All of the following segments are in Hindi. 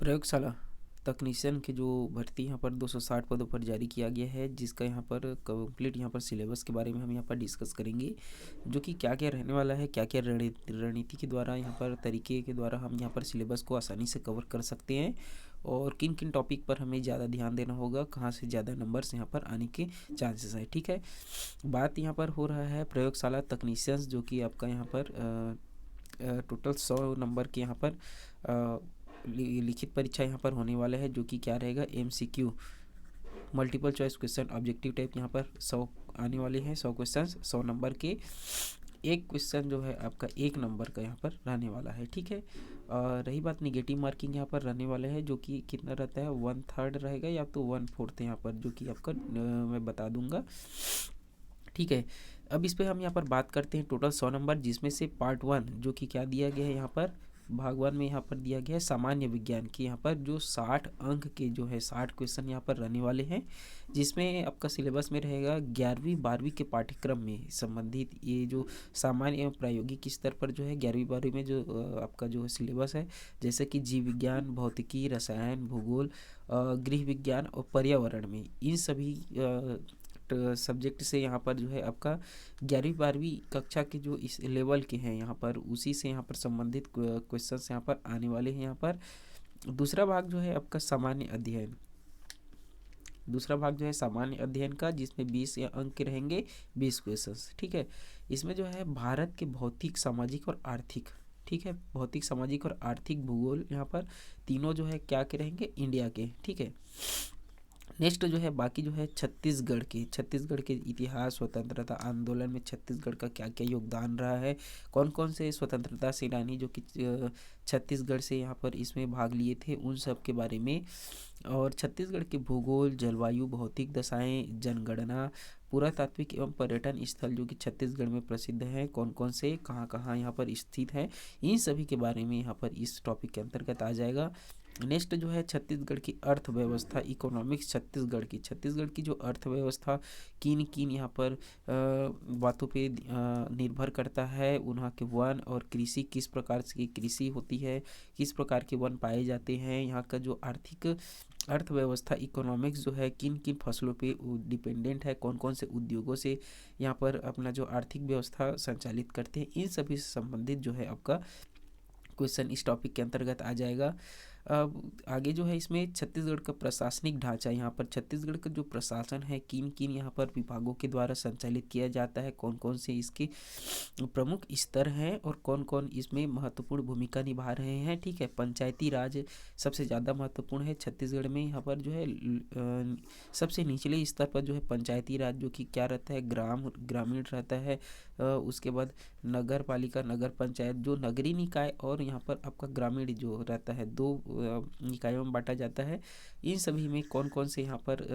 प्रयोगशाला तकनीशियन की जो भर्ती यहाँ पर 260 पदों पर जारी किया गया है, जिसका यहाँ पर कंप्लीट यहाँ पर सिलेबस के बारे में हम यहाँ पर डिस्कस करेंगे, जो कि क्या क्या रहने वाला है, क्या क्या रणनीति के द्वारा यहाँ पर तरीके के द्वारा हम यहाँ पर सिलेबस को आसानी से कवर कर सकते हैं, और किन किन टॉपिक पर हमें ज़्यादा ध्यान देना होगा, कहाँ से ज़्यादा नंबर्स यहाँ पर आने के चांसेस है। ठीक है, बात यहाँ पर हो रहा है प्रयोगशाला तकनीशियंस, जो कि आपका यहाँ पर टोटल 100 नंबर के यहाँ पर लिखित परीक्षा यहाँ पर होने वाला है, जो कि क्या रहेगा, MCQ multiple choice question objective type यहाँ पर 100 आने वाले हैं। 100 क्वेश्चन 100 नंबर के, एक क्वेश्चन जो है आपका 1 नंबर का यहाँ पर रहने वाला है। ठीक है, और रही बात निगेटिव मार्किंग यहाँ पर रहने वाले हैं, जो कि कितना रहता है, 1/3 रहेगा या तो 1/4 यहाँ पर, जो कि आपका मैं बता दूंगा। ठीक है, अब इस पे हम यहाँ पर बात करते हैं टोटल 100 नंबर, जिसमें से पार्ट 1 जो कि क्या दिया गया है यहाँ पर, भाग 1 में यहाँ पर दिया गया है सामान्य विज्ञान की, यहाँ पर जो 60 अंक के जो है 60 क्वेश्चन यहाँ पर रहने वाले हैं, जिसमें आपका सिलेबस में रहेगा 11वीं 12वीं के पाठ्यक्रम में संबंधित ये जो सामान्य एवं प्रायोगिक स्तर पर जो है 11वीं 12वीं में जो आपका जो है सिलेबस है, जैसे कि जीव विज्ञान, भौतिकी, रसायन, भूगोल, गृह विज्ञान और पर्यावरण में, इन सभी सब्जेक्ट से यहाँ पर जो है आपका 11वीं 12वीं कक्षा के जो इस लेवल के हैं यहाँ पर, उसी से यहाँ पर संबंधित क्वेश्चंस यहाँ पर आने वाले हैं। यहाँ पर दूसरा भाग जो है आपका सामान्य अध्ययन, दूसरा भाग जो है सामान्य अध्ययन का, जिसमें 20 अंक के रहेंगे, 20 क्वेश्चंस। ठीक है, इसमें जो है भारत के भौतिक, सामाजिक और आर्थिक, ठीक है, भौतिक, सामाजिक और आर्थिक, भूगोल, यहाँ पर तीनों जो है क्या के रहेंगे, इंडिया के। ठीक है, नेक्स्ट जो है बाकी जो है छत्तीसगढ़ के इतिहास, स्वतंत्रता आंदोलन में छत्तीसगढ़ का क्या क्या योगदान रहा है, कौन कौन से स्वतंत्रता सेनानी जो कि छत्तीसगढ़ से यहाँ पर इसमें भाग लिए थे, उन सब के बारे में, और छत्तीसगढ़ के भूगोल, जलवायु, भौतिक दशाएं, जनगणना, पुरातात्विक एवं पर्यटन स्थल जो कि छत्तीसगढ़ में प्रसिद्ध हैं, कौन कौन से कहाँ कहाँ यहाँ पर स्थित हैं, इन सभी के बारे में यहाँ पर इस टॉपिक के अंतर्गत आ जाएगा। नेक्स्ट जो है छत्तीसगढ़ की अर्थव्यवस्था, इकोनॉमिक्स, छत्तीसगढ़ की जो अर्थव्यवस्था किन किन यहाँ पर बातों पे निर्भर करता है, वहाँ के वन और कृषि, किस प्रकार की कृषि होती है, किस प्रकार के वन पाए जाते हैं, यहाँ का जो आर्थिक अर्थव्यवस्था, इकोनॉमिक्स जो है किन किन फसलों पे डिपेंडेंट है, कौन कौन से उद्योगों से यहाँ पर अपना जो आर्थिक व्यवस्था संचालित करते हैं, इन सभी से संबंधित जो है आपका क्वेश्चन इस टॉपिक के अंतर्गत आ जाएगा। अब आगे जो है इसमें छत्तीसगढ़ का प्रशासनिक ढांचा, यहाँ पर छत्तीसगढ़ का जो प्रशासन है किन किन यहाँ पर विभागों के द्वारा संचालित किया जाता है, कौन कौन से इसके प्रमुख स्तर हैं और कौन कौन इसमें महत्वपूर्ण भूमिका निभा रहे हैं। ठीक है, पंचायती राज सबसे ज़्यादा महत्वपूर्ण है छत्तीसगढ़ में, यहाँ पर जो है सबसे निचले स्तर पर जो है पंचायती राज, जो कि क्या रहता है, ग्रामीण रहता है। उसके बाद नगर पालिका, नगर पंचायत, जो नगरीय निकाय और यहाँ पर आपका ग्रामीण जो रहता है, दो निकायों में बांटा जाता है। इन सभी में कौन कौन से यहाँ पर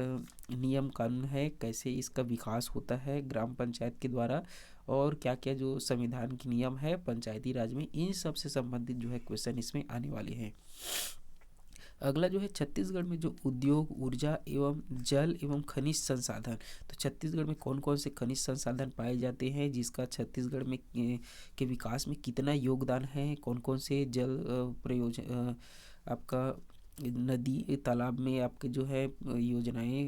नियम कानून है, कैसे इसका विकास होता है ग्राम पंचायत के द्वारा, और क्या क्या जो संविधान के नियम है पंचायती राज में, इन सब से संबंधित जो है क्वेश्चन इसमें आने वाले हैं। अगला जो है छत्तीसगढ़ में जो उद्योग, ऊर्जा एवं जल एवं खनिज संसाधन, तो छत्तीसगढ़ में कौन कौन से खनिज संसाधन पाए जाते हैं, जिसका छत्तीसगढ़ में के विकास में कितना योगदान है, कौन कौन से जल प्रयोजन आपका नदी तालाब में आपके जो है योजनाएं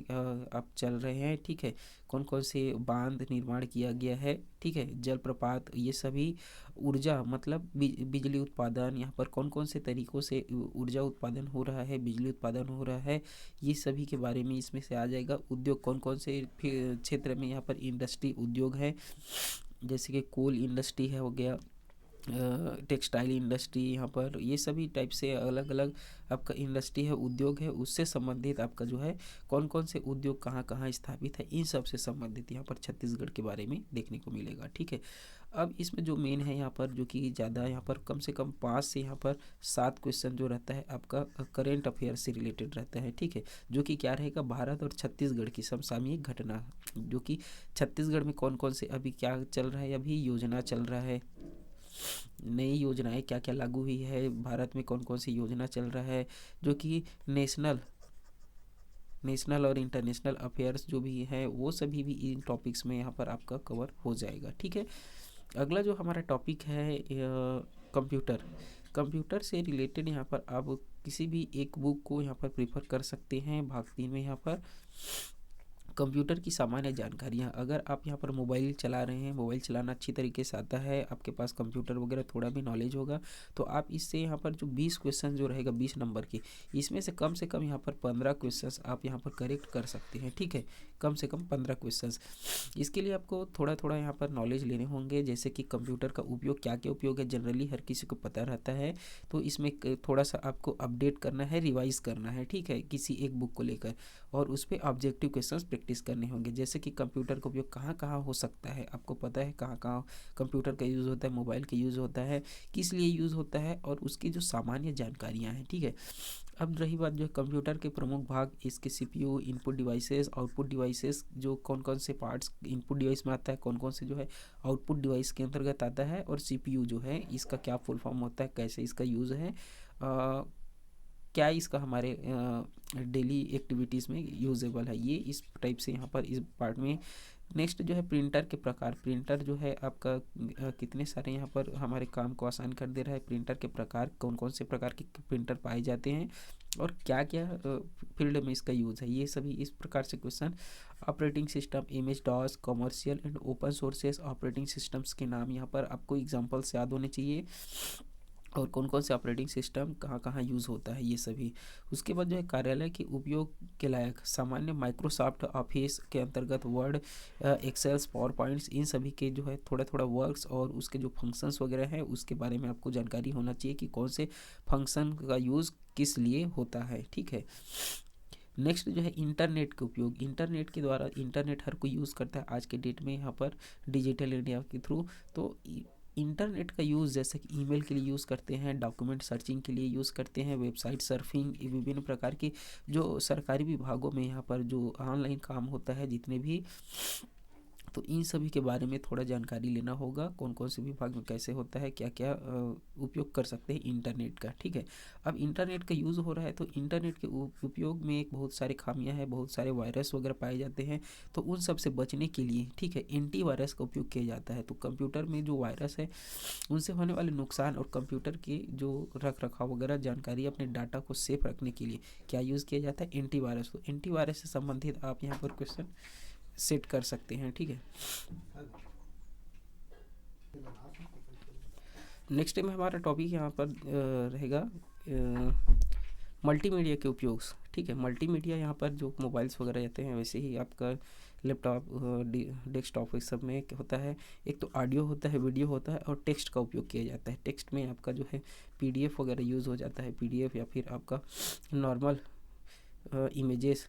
आप चल रहे हैं। ठीक है, कौन कौन से बांध निर्माण किया गया है, ठीक है, जल प्रपात, ये सभी, ऊर्जा मतलब बिजली उत्पादन, यहाँ पर कौन कौन से तरीक़ों से ऊर्जा उत्पादन हो रहा है, बिजली उत्पादन हो रहा है, ये सभी के बारे में इसमें से आ जाएगा। उद्योग, कौन कौन से क्षेत्र में यहाँ पर इंडस्ट्री उद्योग है, जैसे कि कोल इंडस्ट्री है हो गया, टेक्सटाइल इंडस्ट्री, यहाँ पर ये सभी टाइप से अलग अलग आपका इंडस्ट्री है, उद्योग है, उससे संबंधित आपका जो है कौन कौन से उद्योग कहाँ कहाँ स्थापित है, इन सब से संबंधित यहाँ पर छत्तीसगढ़ के बारे में देखने को मिलेगा। ठीक है, अब इसमें जो मेन है यहाँ पर, जो कि ज़्यादा यहाँ पर कम से कम 5 से यहाँ पर 7 क्वेश्चन जो रहता है आपका करेंट अफेयर से रिलेटेड रहता है। ठीक है, जो कि क्या रहेगा, भारत और छत्तीसगढ़ की समसामयिक घटना, जो कि छत्तीसगढ़ में कौन कौन से अभी क्या चल रहा है, अभी योजना चल रहा है, नई योजनाएं क्या क्या लागू हुई है, भारत में कौन कौन सी योजना चल रहा है, जो कि नेशनल और इंटरनेशनल अफेयर्स जो भी है, वो सभी भी इन टॉपिक्स में यहाँ पर आपका कवर हो जाएगा। ठीक है, अगला जो हमारा टॉपिक है कंप्यूटर, कंप्यूटर से रिलेटेड यहाँ पर आप किसी भी एक बुक को यहाँ पर प्रेफर कर सकते हैं। भाग 3 में यहाँ पर कंप्यूटर की सामान्य जानकारियाँ, अगर आप यहाँ पर मोबाइल चला रहे हैं, मोबाइल चलाना अच्छी तरीके से आता है, आपके पास कंप्यूटर वगैरह थोड़ा भी नॉलेज होगा, तो आप इससे यहाँ पर जो 20 क्वेश्चन जो रहेगा 20 नंबर की, इसमें से कम यहाँ पर 15 क्वेश्चंस आप यहाँ पर करेक्ट कर सकते हैं। ठीक है, कम से कम 15 क्वेश्चंस। इसके लिए आपको थोड़ा थोड़ा यहाँ पर नॉलेज लेने होंगे, जैसे कि कंप्यूटर का उपयोग, क्या क्या उपयोग है, जनरली हर किसी को पता रहता है, तो इसमें थोड़ा सा आपको अपडेट करना है, रिवाइज करना है। ठीक है, किसी एक बुक को लेकर, और उस पर ऑब्जेक्टिव क्वेश्चंस प्रैक्टिस करने होंगे, जैसे कि कंप्यूटर का उपयोग कहाँ कहाँ हो सकता है, आपको पता है कहाँ कहाँ कंप्यूटर का यूज़ होता है, मोबाइल का यूज़ होता है, किस लिए यूज़ होता है, और उसकी जो सामान्य जानकारियाँ हैं। ठीक है, अब रही बात जो है कंप्यूटर के प्रमुख भाग, इसके CPU, input devices, output devices, जो कौन कौन से पार्ट्स इनपुट डिवाइस में आता है, कौन कौन से जो है आउटपुट डिवाइस के अंतर्गत आता है, और सीपीयू जो है इसका क्या फुल फॉर्म होता है, कैसे इसका यूज़ है, क्या इसका हमारे डेली एक्टिविटीज़ में यूजेबल है, ये इस टाइप से यहाँ पर इस पार्ट में। नेक्स्ट जो है प्रिंटर के प्रकार, प्रिंटर जो है आपका कितने सारे यहाँ पर हमारे काम को आसान कर दे रहा है, प्रिंटर के प्रकार, कौन कौन से प्रकार के प्रिंटर पाए जाते हैं, और क्या क्या फील्ड में इसका यूज़ है, ये सभी इस प्रकार से question. Operating system, MS DOS, commercial and open sources operating systems के नाम यहाँ पर आपको एग्जाम्पल्स याद होने चाहिए, और कौन कौन से ऑपरेटिंग सिस्टम कहाँ कहाँ यूज़ होता है, ये सभी। उसके बाद जो है कार्यालय के उपयोग के लायक सामान्य माइक्रोसॉफ्ट ऑफिस के अंतर्गत वर्ड, एक्सेल्स, पावर पॉइंट्स, इन सभी के जो है थोड़ा थोड़ा वर्क्स और उसके जो फंक्शंस वगैरह हैं उसके बारे में आपको जानकारी होना चाहिए कि कौन से फंक्शन का यूज़ किस लिए होता है। ठीक है, नेक्स्ट जो है इंटरनेट के उपयोग, इंटरनेट के द्वारा, इंटरनेट हर कोई यूज़ करता है आज के डेट में यहाँ पर डिजिटल इंडिया के थ्रू, तो इंटरनेट का यूज़ जैसे कि ईमेल के लिए यूज़ करते हैं, डॉक्यूमेंट सर्चिंग के लिए यूज़ करते हैं, वेबसाइट सर्फिंग, विभिन्न प्रकार के जो सरकारी विभागों में यहाँ पर जो ऑनलाइन काम होता है जितने भी, तो इन सभी के बारे में थोड़ा जानकारी लेना होगा, कौन कौन से विभाग में कैसे होता है, क्या क्या उपयोग कर सकते हैं इंटरनेट का। ठीक है, अब इंटरनेट का यूज़ हो रहा है तो इंटरनेट के उपयोग में एक बहुत सारे खामियां हैं, बहुत सारे वायरस वगैरह पाए जाते हैं, तो उन सब से बचने के लिए, ठीक है, एंटी वायरस का उपयोग किया जाता है। तो कंप्यूटर में जो वायरस है उनसे होने वाले नुकसान और कंप्यूटर के जो रख रखाव वगैरह जानकारी, अपने डाटा को सेफ रखने के लिए क्या यूज़ किया जाता है, एंटी वायरस। तो एंटी वायरस से संबंधित आप यहाँ पर क्वेश्चन सेट कर सकते हैं। ठीक है, नेक्स्ट में हमारा टॉपिक यहाँ पर रहेगा मल्टीमीडिया के उपयोग। ठीक है, मल्टीमीडिया यहाँ पर जो मोबाइल्स वगैरह रहते हैं वैसे ही आपका लैपटॉप, डेस्कटॉप, इस सब में क्या होता है, एक तो ऑडियो होता है, वीडियो होता है, और टेक्स्ट का उपयोग किया जाता है। टेक्स्ट में आपका जो है पीडीएफ वगैरह यूज़ हो जाता है, पीडीएफ या फिर आपका नॉर्मल इमेजेस।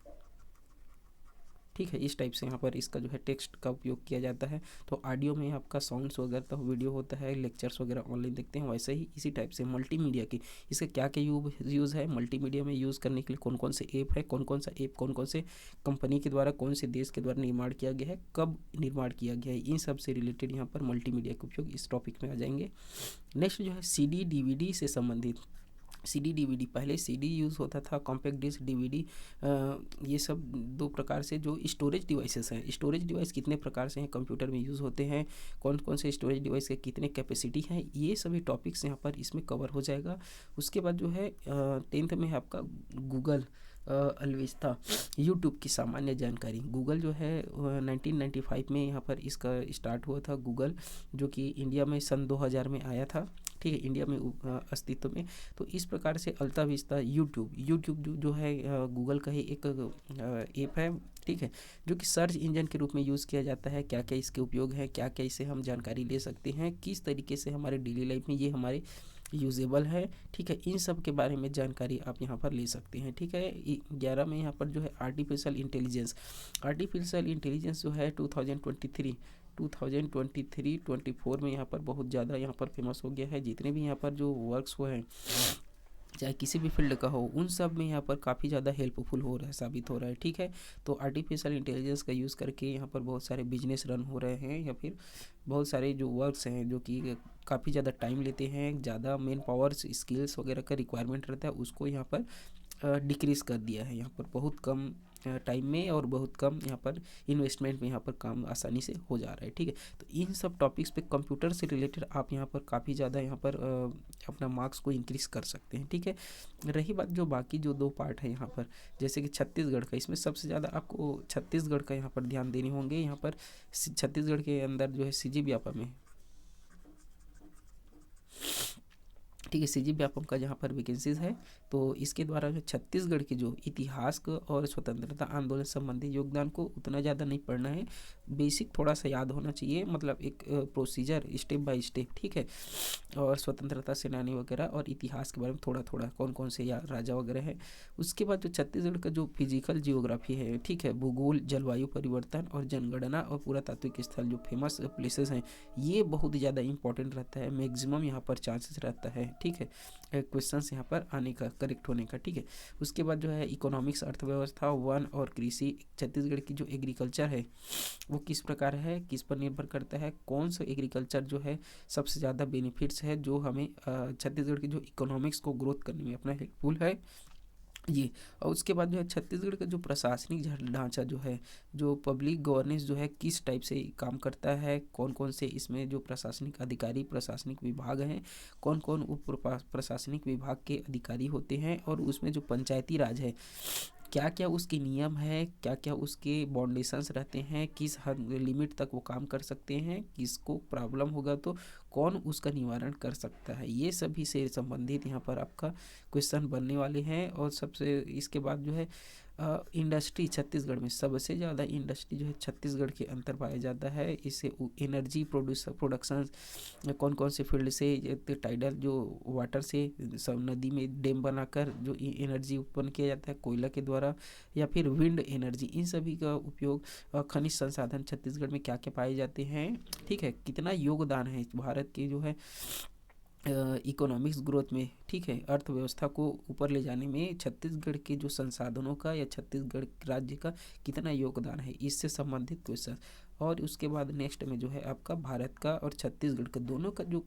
ठीक है, इस टाइप से यहाँ पर इसका जो है टेक्स्ट का उपयोग किया जाता है। तो ऑडियो में आपका साउंड्स वगैरह, तो वीडियो होता है, लेक्चर्स वगैरह ऑनलाइन देखते हैं, वैसे ही इसी टाइप से मल्टीमीडिया की, इसका क्या क्या यूज़ है, मल्टीमीडिया में यूज़ करने के लिए कौन कौन से ऐप है, कौन कौन सा ऐप कौन कौन से कंपनी के द्वारा, कौन से देश के द्वारा निर्माण किया गया है, कब निर्माण किया गया है, इन सब से रिलेटेड यहाँ पर मल्टीमीडिया के उपयोग इस टॉपिक में आ जाएंगे। नेक्स्ट जो है CD DVD से संबंधित, CD DVD, पहले CD यूज़ होता था, कॉम्पैक्ट डिस्क, DVD, ये सब दो प्रकार से जो स्टोरेज डिवाइसेस हैं। स्टोरेज डिवाइस कितने प्रकार से हैं कंप्यूटर में यूज़ होते हैं, कौन कौन से स्टोरेज डिवाइस के कितने कैपेसिटी हैं, ये सभी टॉपिक्स यहाँ पर इसमें कवर हो जाएगा। उसके बाद जो है 10th में है आपका गूगल, अलविस्ता, यूट्यूब की सामान्य जानकारी। गूगल जो है 1995 में यहाँ पर इसका स्टार्ट हुआ था गूगल, जो कि इंडिया में सन 2000 में आया था। ठीक है, इंडिया में अस्तित्व में। तो इस प्रकार से अल्ता विस्ता, यूट्यूब जो है गूगल का ही एक ऐप है। ठीक है, जो कि सर्च इंजन के रूप में यूज़ किया जाता है। क्या क्या इसके उपयोग है, क्या क्या इससे हम जानकारी ले सकते हैं, किस तरीके से हमारे डेली लाइफ में ये हमारे यूजेबल है। ठीक है, इन सब के बारे में जानकारी आप यहाँ पर ले सकते हैं। ठीक है, 11 में यहाँ पर जो है आर्टिफिशियल इंटेलिजेंस जो है 2023-24 में यहाँ पर बहुत ज़्यादा यहाँ पर फेमस हो गया है। जितने भी यहाँ पर जो वर्क्स हुए हैं, चाहे किसी भी फील्ड का हो, उन सब में यहाँ पर काफ़ी ज़्यादा हेल्पफुल हो रहा है, साबित हो रहा है। ठीक है, तो आर्टिफिशियल इंटेलिजेंस का यूज़ करके यहाँ पर बहुत सारे बिजनेस रन हो रहे हैं, या फिर बहुत सारे जो वर्क्स हैं जो कि काफ़ी ज़्यादा टाइम लेते हैं, ज़्यादा मैन पावर्स, स्किल्स वगैरह का रिक्वायरमेंट रहता है, उसको यहाँ पर डिक्रीज़ कर दिया है। यहाँ पर बहुत कम टाइम में और बहुत कम यहाँ पर इन्वेस्टमेंट में यहाँ पर काम आसानी से हो जा रहा है, ठीक है। तो इन सब टॉपिक्स पे कंप्यूटर से रिलेटेड आप यहाँ पर काफ़ी ज़्यादा यहाँ पर अपना मार्क्स को इंक्रीज़ कर सकते हैं, ठीक है। रही बात जो बाकी जो 2 पार्ट है यहाँ पर, जैसे कि छत्तीसगढ़ का, इसमें सबसे ज़्यादा आपको छत्तीसगढ़ का यहाँ पर ध्यान देने होंगे। यहाँ पर छत्तीसगढ़ के अंदर जो है सीजी व्यापम में, ठीक है, सीजी व्यापम का जहाँ पर वैकेंसीज है, तो इसके द्वारा जो छत्तीसगढ़ के जो इतिहास को और स्वतंत्रता आंदोलन संबंधी योगदान को उतना ज़्यादा नहीं पढ़ना है, बेसिक थोड़ा सा याद होना चाहिए, मतलब एक प्रोसीजर स्टेप बाय स्टेप, ठीक है। और स्वतंत्रता सेनानी वगैरह और इतिहास के बारे में थोड़ा थोड़ा कौन कौन से राजा वगैरह हैं। उसके बाद जो छत्तीसगढ़ का जो फिजिकल जियोग्राफी है, ठीक है, भूगोल, जलवायु परिवर्तन और जनगणना और पुरातात्विक स्थल जो फेमस प्लेसेस हैं, ये बहुत ज़्यादा इंपॉर्टेंट रहता है। मैक्सिमम यहाँ पर चांसेस रहता है, ठीक है, क्वेश्चंस यहाँ पर आने का, करेक्ट होने का, ठीक है। उसके बाद जो है इकोनॉमिक्स, अर्थव्यवस्था, वन और कृषि। छत्तीसगढ़ की जो एग्रीकल्चर है वो किस प्रकार है, किस पर निर्भर करता है, कौन सा एग्रीकल्चर जो है सबसे ज़्यादा बेनिफिट्स है, जो हमें छत्तीसगढ़ की जो इकोनॉमिक्स को ग्रोथ करने में अपना हेल्पफुल है, ये। और उसके बाद जो है छत्तीसगढ़ का जो प्रशासनिक ढांचा जो है, जो पब्लिक गवर्नेंस जो है किस टाइप से काम करता है, कौन कौन से इसमें जो प्रशासनिक अधिकारी, प्रशासनिक विभाग हैं, कौन कौन उप प्रशासनिक विभाग के अधिकारी होते हैं, और उसमें जो पंचायती राज है, क्या क्या उसके नियम है, क्या क्या उसके बाउंडेशंस रहते हैं, किस हद लिमिट तक वो काम कर सकते हैं, किसको प्रॉब्लम होगा तो कौन उसका निवारण कर सकता है, ये सभी से संबंधित यहाँ पर आपका क्वेश्चन बनने वाले हैं। और सबसे इसके बाद जो है इंडस्ट्री, छत्तीसगढ़ में सबसे ज़्यादा इंडस्ट्री जो है छत्तीसगढ़ के अंदर पाया जाता है। इससे एनर्जी प्रोडक्शन कौन कौन से फील्ड से, टाइडल जो वाटर से सब नदी में डैम बनाकर जो एनर्जी उत्पन्न किया जाता है कोयला के द्वारा, या फिर विंड एनर्जी, इन सभी का उपयोग। खनिज संसाधन छत्तीसगढ़ में क्या क्या पाए जाते हैं, ठीक है, कितना योगदान है भारत के जो है इकोनॉमिक्स ग्रोथ में, ठीक है, अर्थव्यवस्था को ऊपर ले जाने में छत्तीसगढ़ के जो संसाधनों का या छत्तीसगढ़ राज्य का कितना योगदान है, इससे संबंधित क्वेश्चन। और उसके बाद नेक्स्ट में जो है आपका भारत का और छत्तीसगढ़ का दोनों का जो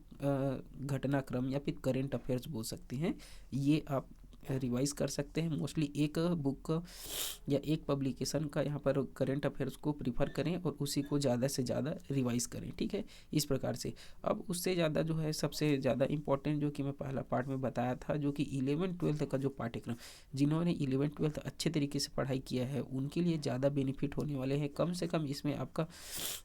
घटनाक्रम या फिर करेंट अफेयर्स बोल सकते हैं, ये आप रिवाइज कर सकते हैं। मोस्टली एक बुक या एक पब्लिकेशन का यहाँ पर करंट अफेयर्स को प्रीफर करें और उसी को ज़्यादा से ज़्यादा रिवाइज करें, ठीक है, इस प्रकार से। अब उससे ज़्यादा जो है सबसे ज़्यादा इंपॉर्टेंट जो कि मैं पहला पार्ट में बताया था, जो कि 11th-12th का जो पाठ्यक्रम, जिन्होंने 11th-12th अच्छे तरीके से पढ़ाई किया है उनके लिए ज़्यादा बेनिफिट होने वाले हैं। कम से कम इसमें आपका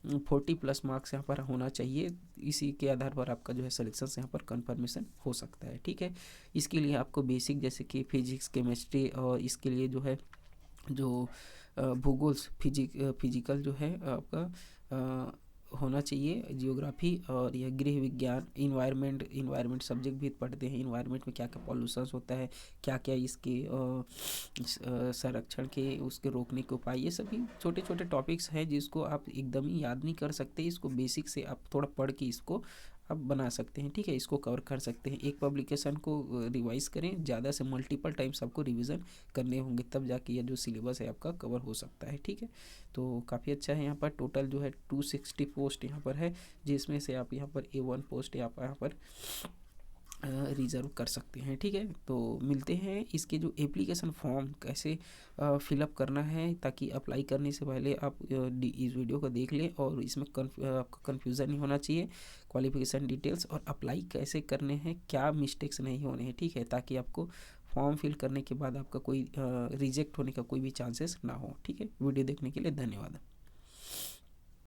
40+ मार्क्स यहाँ पर होना चाहिए, इसी के आधार पर आपका जो है सिलेक्शन यहाँ पर कन्फर्मेशन हो सकता है, ठीक है। इसके लिए आपको बेसिक जैसे कि फिजिक्स, केमिस्ट्री, और इसके लिए जो है जो भूगोल, फिजिकल जो है आपका होना चाहिए, जियोग्राफी, और यह गृह विज्ञान, इन्वायरमेंट सब्जेक्ट भी पढ़ते हैं। इन्वायरमेंट में क्या क्या पॉल्यूशंस होता है, क्या क्या इसके संरक्षण के, उसके रोकने के उपाय, ये सभी छोटे छोटे टॉपिक्स हैं जिसको आप एकदम ही याद नहीं कर सकते। इसको बेसिक से आप थोड़ा पढ़ के इसको आप बना सकते हैं, ठीक है, इसको कवर कर सकते हैं। एक पब्लिकेशन को रिवाइज करें, ज़्यादा से मल्टीपल टाइम्स आपको रिवीजन करने होंगे, तब जाके यह जो सिलेबस है आपका कवर हो सकता है, ठीक है। तो काफ़ी अच्छा है। यहाँ पर टोटल जो है 260 पोस्ट यहाँ पर है, जिसमें से आप यहाँ पर A1 पोस्ट आप यहाँ पर रिज़र्व कर सकते हैं, ठीक है। तो मिलते हैं इसके जो एप्लीकेशन फॉर्म कैसे फिलअप करना है, ताकि अप्लाई करने से पहले आप इस वीडियो को देख लें और इसमें आपका कन्फ्यूज़न नहीं होना चाहिए। क्वालिफिकेशन डिटेल्स और अप्लाई कैसे करने हैं, क्या मिस्टेक्स नहीं होने हैं, ठीक है, ताकि आपको फॉर्म फिल करने के बाद आपका कोई रिजेक्ट होने का कोई भी चांसेस ना हो, ठीक है। वीडियो देखने के लिए धन्यवाद।